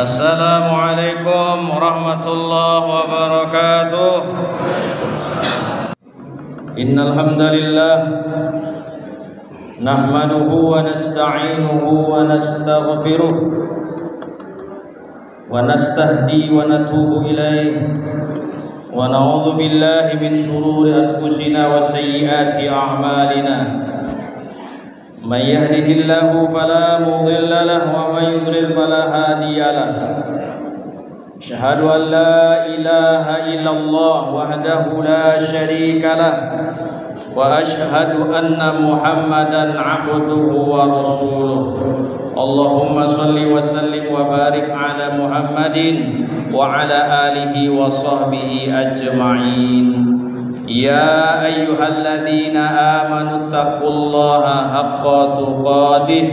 Assalamualaikum warahmatullahi wabarakatuh. Innal hamdalillah nahmaduhu wa nasta'inuhu wa nastaghfiruh wa nastahdi wa natubu ilayh wa na'udzu billahi min shururi anfusina wa sayyiati a'malina. من يهده الله فلا مضل له ومن يضلل فلا هادي له أشهد أن لا إله إلا الله وحده لا شريك له وأشهد أن محمدا عبده ورسوله اللهم صل وسلم وبارك على محمد وعلى آله وصحبه أجمعين. يا أيها الذين آمنوا اتقوا الله حق تقاته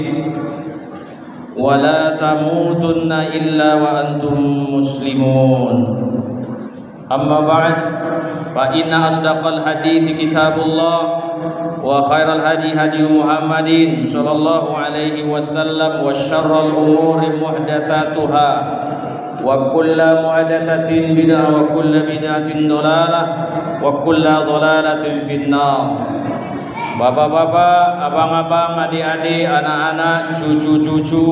ولا تموتن إلا وأنتم مسلمون. أما بعد فإن أصدق الحديث كتاب الله وخير الهدي هدي محمد صلى الله عليه وسلم وشر الأمور محدثاتها وكل محدثة بدعة وكل بدعة ضلالة وكل ضلالة في النار. Bapak-bapak, abang-abang, adik-adik, anak-anak, cucu-cucu,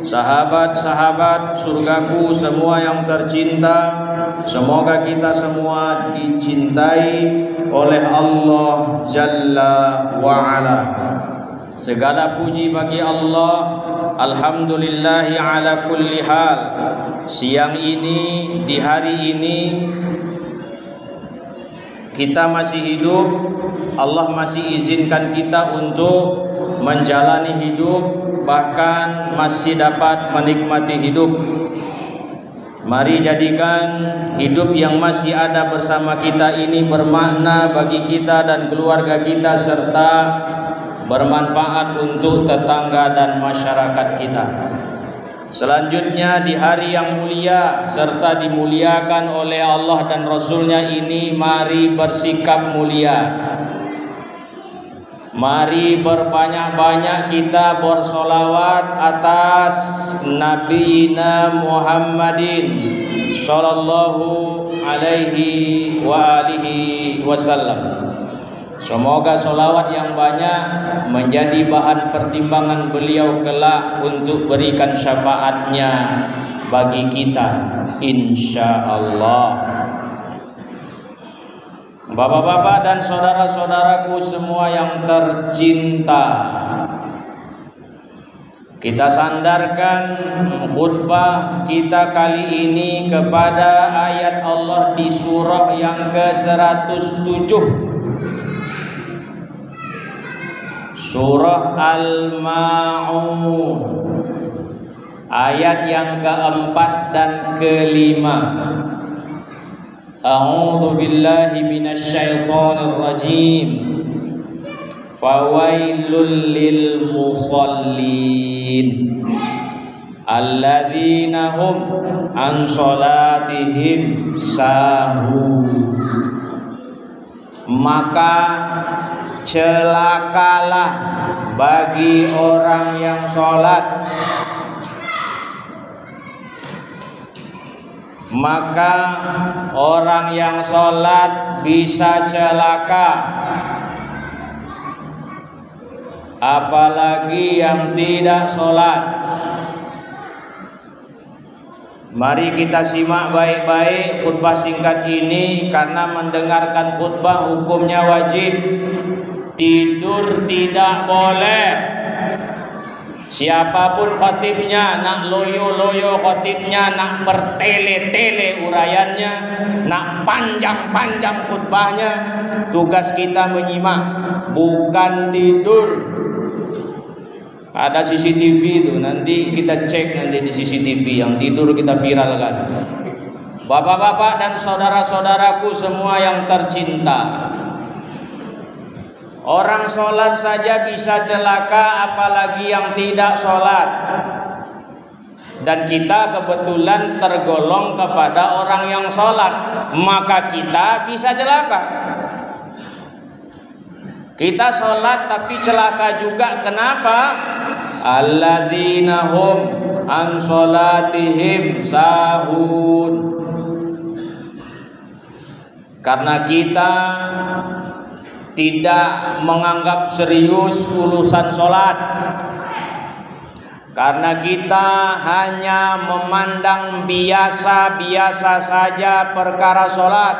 sahabat-sahabat surgaku semua yang tercinta, semoga kita semua dicintai oleh Allah Jalla wa'ala. Segala puji bagi Allah, alhamdulillahi ala kulli hal. Siang ini, di hari ini kita masih hidup, Allah masih izinkan kita untuk menjalani hidup, bahkan masih dapat menikmati hidup. Mari jadikan hidup yang masih ada bersama kita ini bermakna bagi kita dan keluarga kita, serta bermanfaat untuk tetangga dan masyarakat kita. Selanjutnya di hari yang mulia serta dimuliakan oleh Allah dan Rasulnya ini, mari bersikap mulia. Mari berbanyak-banyak kita bersolawat atas Nabi Muhammadin sallallahu alaihi wa alihi wasallam. Semoga solawat yang banyak menjadi bahan pertimbangan beliau kelak untuk berikan syafaatnya bagi kita, insya Allah. Bapak-bapak dan saudara-saudaraku semua yang tercinta, kita sandarkan khutbah kita kali ini kepada ayat Allah di surah yang ke-107, Surah Al-Ma'un, ayat yang keempat dan kelima. A'udzu billahi minasyaitonir rajim. Fawailul lil musallin alladzina hum an salatihim sahun. Maka celakalah bagi orang yang sholat, maka orang yang sholat bisa celaka, apalagi yang tidak sholat. Mari kita simak baik-baik khutbah singkat ini, karena mendengarkan khutbah hukumnya wajib. Tidur tidak boleh. Siapapun khotibnya, nak loyo-loyo khotibnya, nak bertele-tele uraiannya, nak panjang-panjang khutbahnya, tugas kita menyimak, bukan tidur. Ada CCTV itu, nanti kita cek nanti di CCTV, yang tidur kita viralkan. Bapak-bapak dan saudara-saudaraku semua yang tercinta, orang sholat saja bisa celaka, apalagi yang tidak sholat. Dan kita kebetulan tergolong kepada orang yang sholat, maka kita bisa celaka. Kita sholat tapi celaka juga. Kenapa? Alladzina hum an salatihim sahun. Karena kita tidak menganggap serius urusan sholat, karena kita hanya memandang biasa-biasa saja perkara sholat.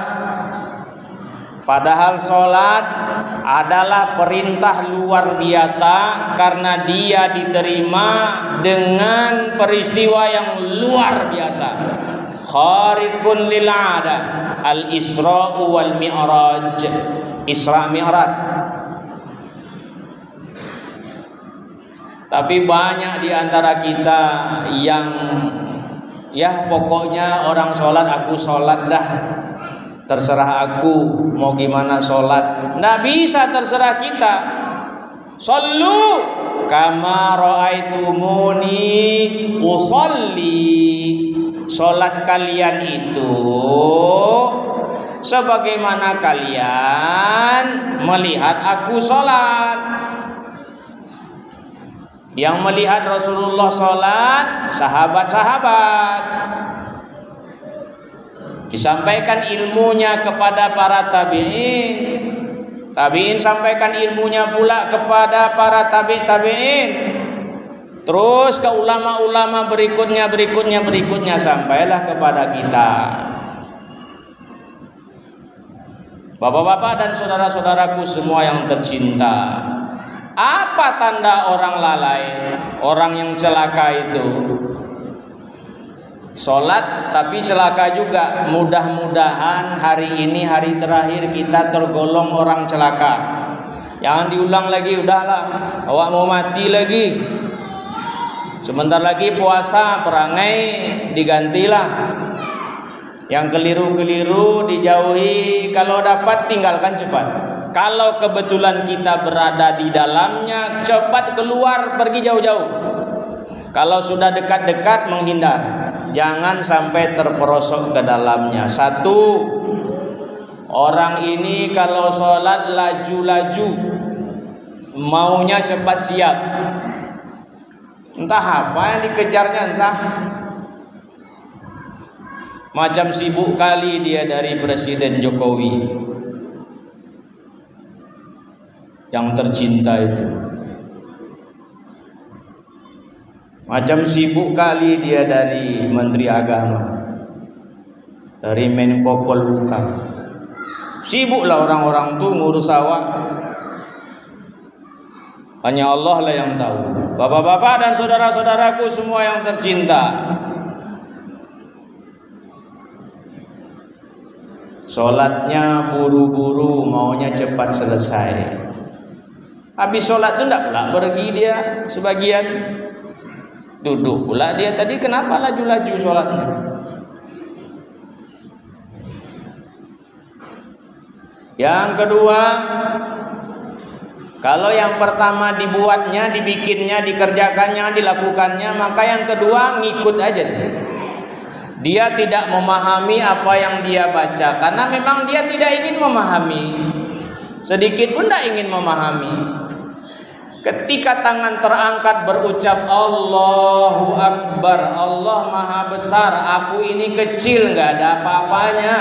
Padahal sholat adalah perintah luar biasa, karena dia diterima dengan peristiwa yang luar biasa. Khariqun lil 'ada, al-Isra wal Mi'raj, Isra Mi'raj. Tapi banyak di antara kita yang ya pokoknya orang sholat, aku sholat dah, terserah aku mau gimana sholat. Nggak bisa terserah kita. Shollu kama ra'aitumuni usolli. Sholat kalian itu sebagaimana kalian melihat aku sholat. Yang melihat Rasulullah sholat sahabat-sahabat. Disampaikan ilmunya kepada para tabi'in, tabi'in sampaikan ilmunya pula kepada para tabi'in, terus ke ulama-ulama berikutnya sampailah kepada kita. Bapak-bapak dan saudara-saudaraku semua yang tercinta, apa tanda orang lalai, orang yang celaka itu? Sholat tapi celaka juga. Mudah-mudahan hari ini hari terakhir kita tergolong orang celaka. Jangan diulang lagi, udahlah. Awak mau mati lagi. Sebentar lagi puasa, perangai digantilah. Yang keliru-keliru dijauhi, kalau dapat tinggalkan cepat. Kalau kebetulan kita berada di dalamnya, cepat keluar, pergi jauh-jauh. Kalau sudah dekat-dekat, menghindar. Jangan sampai terperosok ke dalamnya. Satu, orang ini kalau sholat laju-laju, maunya cepat siap. Entah apa yang dikejarnya, entah. Macam sibuk kali dia dari Presiden Jokowi yang tercinta itu. Macam sibuk kali dia dari Menteri Agama, dari Menko Polhukam. Sibuklah orang-orang tuh ngurus awak. Hanya Allah lah yang tahu. Bapak-bapak dan saudara-saudaraku semua yang tercinta, sholatnya buru-buru, maunya cepat selesai. Habis sholat tuh enggak pula pergi dia sebagian, duduk pula dia. Tadi kenapa laju-laju sholatnya? Yang kedua, kalau yang pertama dibuatnya, dibikinnya, dikerjakannya, dilakukannya, maka yang kedua ngikut aja. Dia tidak memahami apa yang dia baca, karena memang dia tidak ingin memahami. Sedikit pun tidak ingin memahami. Ketika tangan terangkat berucap Allahu Akbar, Allah Maha Besar, aku ini kecil, nggak ada apa-apanya.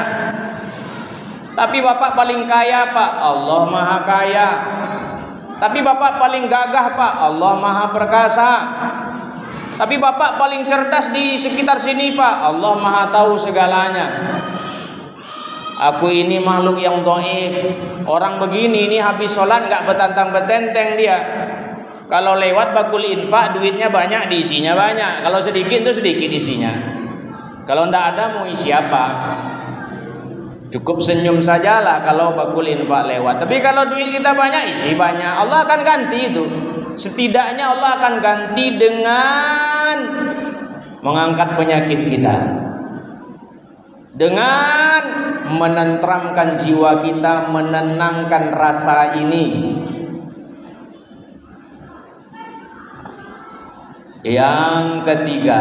Tapi Bapak paling kaya Pak, Allah Maha Kaya. Tapi Bapak paling gagah Pak, Allah Maha Perkasa. Tapi Bapak paling cerdas di sekitar sini Pak, Allah Maha tahu segalanya. Aku ini makhluk yang dhaif. Orang begini ini habis sholat nggak betantang betenteng dia. Kalau lewat bakul infak, duitnya banyak, diisinya banyak. Kalau sedikit itu sedikit isinya. Kalau ndak ada mau isi apa? Cukup senyum sajalah kalau bakul infak lewat. Tapi kalau duit kita banyak, isi banyak. Allah akan ganti itu. Setidaknya Allah akan ganti dengan mengangkat penyakit kita, dengan menenteramkan jiwa kita, menenangkan rasa ini. Yang ketiga,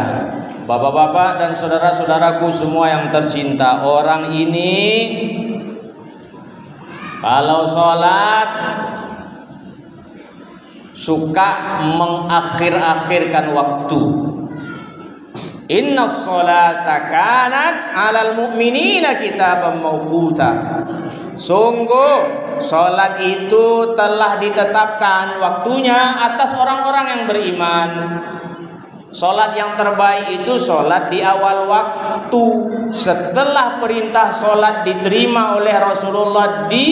bapak-bapak dan saudara-saudaraku semua yang tercinta, orang ini kalau sholat suka mengakhir-akhirkan waktu. Innas sholata kanat 'alal mu'minina kitaban mawquta. Sungguh salat itu telah ditetapkan waktunya atas orang-orang yang beriman. Salat yang terbaik itu salat di awal waktu, setelah perintah salat diterima oleh Rasulullah di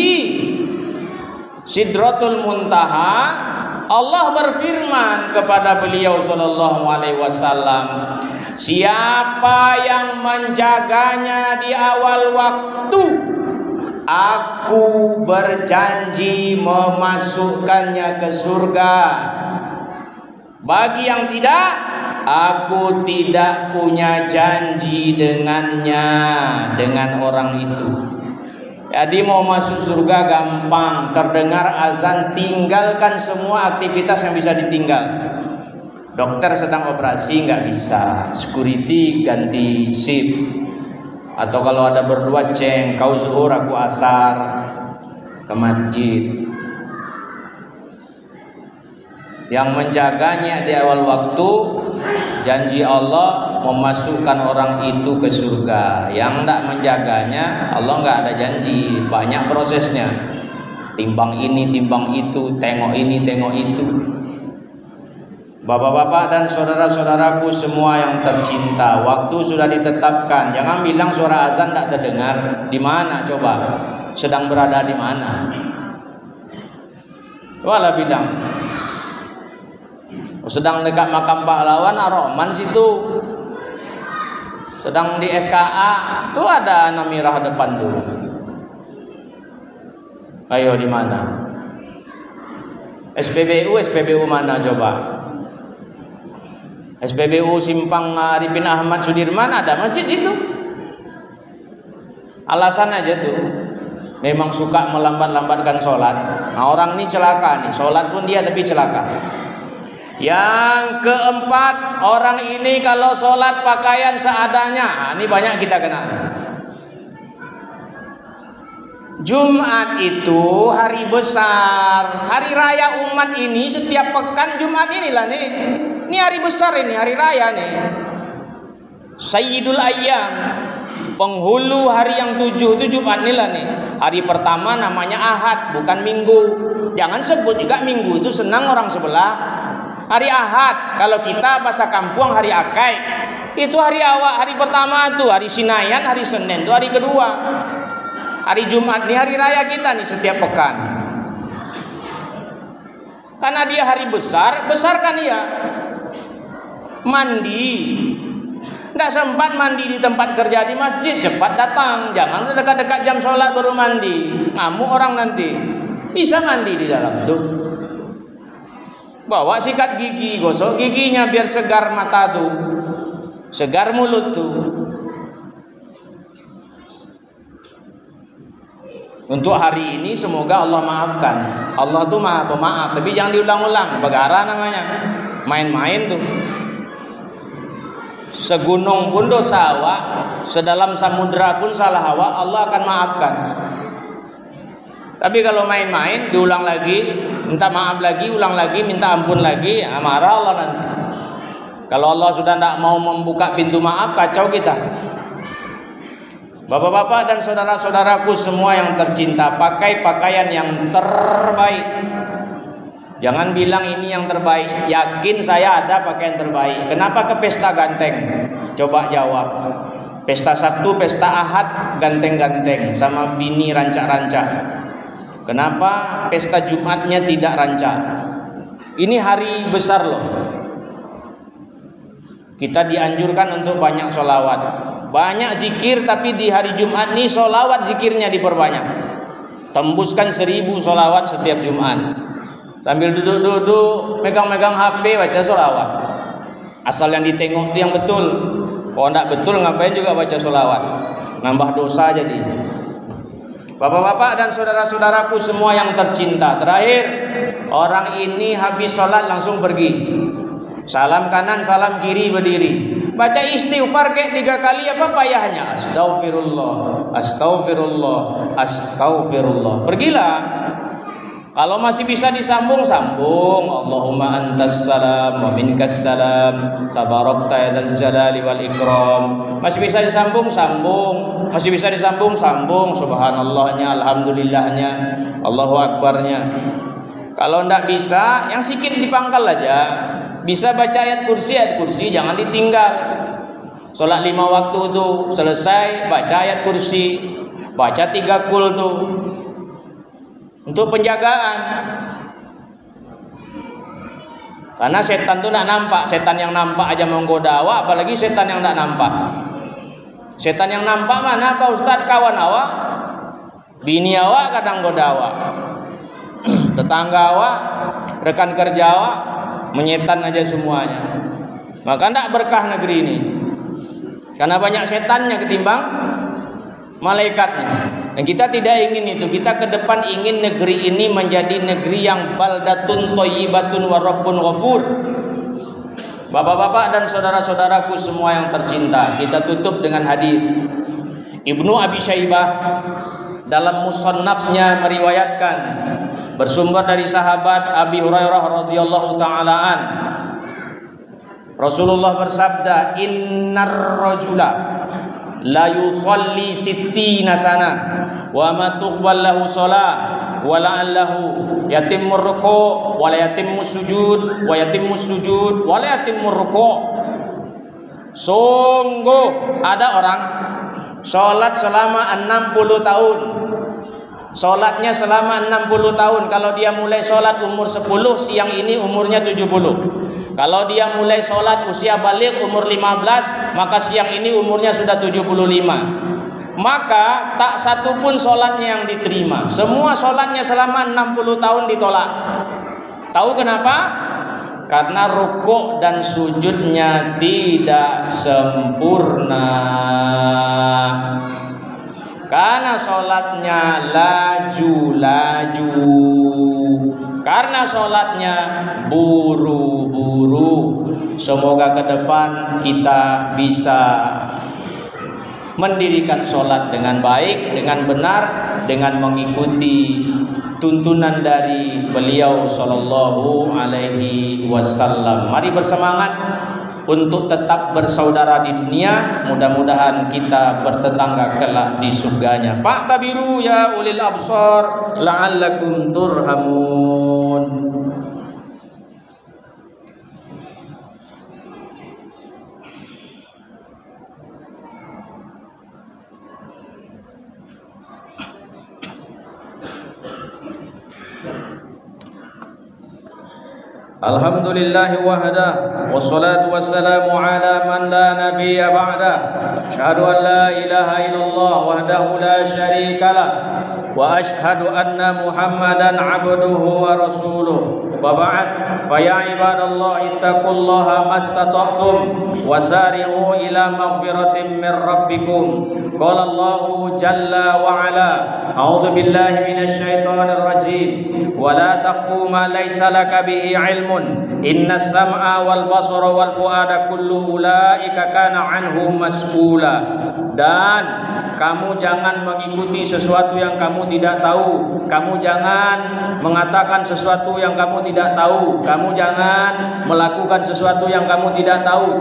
Sidratul Muntaha. Allah berfirman kepada beliau sallallahu alaihi wasallam, siapa yang menjaganya di awal waktu, aku berjanji memasukkannya ke surga. Bagi yang tidak, aku tidak punya janji dengannya, dengan orang itu. Jadi mau masuk surga gampang, terdengar azan tinggalkan semua aktivitas yang bisa ditinggal. Dokter sedang operasi nggak bisa, security ganti shift. Atau kalau ada berdua ceng, kau zuhur aku asar, ke masjid. Yang menjaganya di awal waktu, janji Allah memasukkan orang itu ke surga. Yang tidak menjaganya, Allah nggak ada janji, banyak prosesnya. Timbang ini, timbang itu, tengok ini, tengok itu. Bapak-bapak dan saudara-saudaraku semua yang tercinta, waktu sudah ditetapkan. Jangan bilang suara azan tidak terdengar. Di mana coba? Sedang berada di mana? Walah bilang sedang dekat makam pahlawan Ar-Rahman situ, sedang di SKA tuh ada Namirah depan tuh. Ayo di mana? SPBU mana coba? SPBU Simpang Arifin Ahmad Sudirman ada masjid situ. Alasan aja tuh, memang suka melambat-lambatkan sholat. Nah orang ini celaka nih, sholat pun dia tapi celaka. Yang keempat, orang ini kalau sholat pakaian seadanya. Nah, ini banyak kita kena. Jumat itu hari besar, hari raya umat ini setiap pekan Jumat inilah nih. Ini hari besar ini, hari raya nih. Sayyidul Ayyam, penghulu hari yang 7 itu Jumat inilah nih. Hari pertama namanya Ahad, bukan Minggu. Jangan sebut juga Minggu itu senang orang sebelah. Hari Ahad, kalau kita bahasa kampung hari Akai, itu hari awal, hari pertama tuh, hari Sinayan, hari Senin itu hari kedua. Hari Jumat ini hari raya kita nih setiap pekan. Karena dia hari besar, besar kan ya. Mandi, nggak sempat mandi di tempat kerja di masjid, cepat datang. Jangan dekat-dekat jam sholat baru mandi, ngamuk orang nanti. Bisa mandi di dalam tuh. Bawa sikat gigi, gosok giginya biar segar mata tuh, segar mulut tuh. Untuk hari ini semoga Allah maafkan. Allah tuh maha pemaaf, tapi jangan diulang-ulang. Begara namanya, main-main tuh. Segunung pun dosa awak, sedalam samudra pun salah awak, Allah akan maafkan. Tapi kalau main-main, diulang lagi, minta maaf lagi, ulang lagi, minta ampun lagi, ya marah Allah nanti. Kalau Allah sudah tidak mau membuka pintu maaf, kacau kita. Bapak-bapak dan saudara-saudaraku semua yang tercinta, pakai pakaian yang terbaik. Jangan bilang ini yang terbaik. Yakin saya ada pakaian terbaik. Kenapa ke pesta ganteng? Coba jawab. Pesta Sabtu, pesta Ahad, ganteng-ganteng sama bini rancak-rancak. Kenapa pesta Jumatnya tidak rancak? Ini hari besar loh. Kita dianjurkan untuk banyak sholawat, banyak zikir, tapi di hari Jumat ini sholawat zikirnya diperbanyak. Tembuskan 1000 sholawat setiap Jumat. Sambil duduk-duduk, megang-megang HP, baca sholawat. Asal yang ditengok itu yang betul. Kalau tidak betul ngapain juga baca sholawat, nambah dosa jadi. Bapak-bapak dan saudara-saudaraku semua yang tercinta, terakhir, orang ini habis sholat langsung pergi. Salam kanan, salam kiri, berdiri. Baca istighfar kayak 3 kali, apa payahnya? Astaghfirullah, astaghfirullah, astaghfirullah. Pergilah. Kalau masih bisa disambung, sambung. Allahumma antas salam wa minkas salam, tabarakta ya dzal jalali wal ikram. Masih bisa disambung, sambung. Masih bisa disambung, sambung. Subhanallahnya, alhamdulillahnya, Allahu akbarnya. Kalau ndak bisa, yang sikit dipangkal aja. Bisa baca ayat kursi jangan ditinggal. Salat 5 waktu tuh selesai, baca ayat kursi, baca 3 kul tuh. Untuk penjagaan. Karena setan tuh tidak nampak. Setan yang nampak aja menggoda awak, apalagi setan yang tidak nampak. Setan yang nampak mana Pak Ustadz? Kawan awak, bini awak kadang goda awak, tetangga awak, rekan kerja awak, menyetan aja semuanya. Maka tidak berkah negeri ini, karena banyak setannya ketimbang malaikatnya. Dan kita tidak ingin itu. Kita ke depan ingin negeri ini menjadi negeri yang baldatun thayyibatun wa rabbun ghafur. Bapak-bapak dan saudara-saudaraku semua yang tercinta, kita tutup dengan hadis. Ibnu Abi Syaibah dalam musannafnya meriwayatkan bersumber dari sahabat Abi Hurairah radhiyallahu taala an. Rasulullah bersabda, "Innar rajula la yusalli sittina sana wa ma tuqbal lahu shalah wa la'allahu yatimmu ruku' wa la yatimmu sujud wa yatimmu sujud wa la yatimmu ruku'." Sungguh ada orang sholat selama 60 tahun. Sholatnya selama 60 tahun. Kalau dia mulai sholat umur 10, siang ini umurnya 70. Kalau dia mulai sholat usia balik umur 15, maka siang ini umurnya sudah 75. Maka tak satu pun sholatnya yang diterima. Semua sholatnya selama 60 tahun ditolak. Tahu kenapa? Karena rukuk dan sujudnya tidak sempurna. Karena sholatnya laju-laju, karena sholatnya buru-buru. Semoga ke depan kita bisa mendirikan sholat dengan baik, dengan benar, dengan mengikuti tuntunan dari beliau sallallahu alaihi wasallam. Mari bersemangat untuk tetap bersaudara di dunia. Mudah-mudahan kita bertetangga kelak di surganya. Fa'tabiru ya ulil absar la'allakum turhamun. Alhamdulillahi wahda wassalatu wassalamu ala man la nabiyya ba'da. Asyhadu an la ilaha illallah wahdahu la syarikalah wa asyhadu anna Muhammadan abduhu wa rasuluh. Wa ba'd, fa ya ibadallah ittaqullaha mastata'tum wasari'u ila maghfiratin min rabbikum. Qala Allahu jalla wa ala, a'udzu billahi minasy syaithanir rajim, wa la taqfu ma laysa laka bihi ilmun, innas sam'a wal basara wal fuada kullu ulaika kana anhu mas'ula. Dan kamu jangan mengikuti sesuatu yang kamu tidak tahu. Kamu jangan mengatakan sesuatu yang kamu tidak tahu. Kamu jangan melakukan sesuatu yang kamu tidak tahu.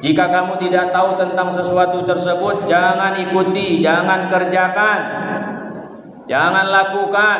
Jika kamu tidak tahu tentang sesuatu tersebut, jangan ikuti, jangan kerjakan, jangan lakukan.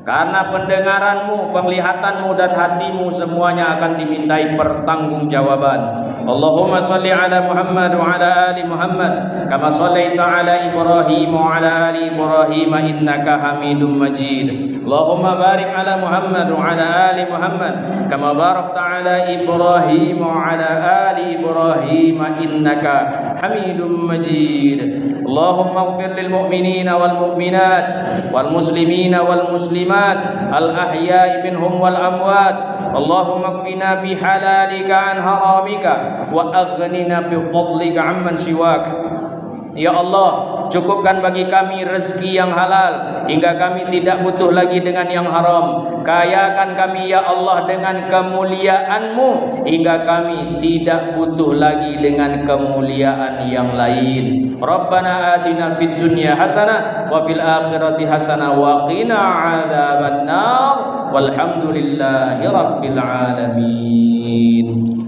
Karena pendengaranmu, penglihatanmu dan hatimu semuanya akan dimintai pertanggungjawaban. Allahumma salli ala Muhammad wa ala ali Muhammad kama sallaita ala Ibrahim wa ala ali Ibrahim innaka Hamidum Majid. Allahumma barik ala Muhammad wa ala ali Muhammad kama barakta ala Ibrahim wa ala ali Ibrahim innaka Hamidum Majid. Allahumma ighfir lil mu'minina wal mu'minat wal muslimina wal muslimat al ahya'i minhum wal amwat. Allahumma kfina bihalalika an haramika wa aghnina bi fadlika amman siwak. Ya Allah, cukupkan bagi kami rezeki yang halal hingga kami tidak butuh lagi dengan yang haram. Kayakan kami ya Allah dengan kemuliaan-Mu hingga kami tidak butuh lagi dengan kemuliaan yang lain. Rabbana atina fid dunya hasanah wa fil akhirati hasanah wa qina adzabannar walhamdulillahi rabbil alamin.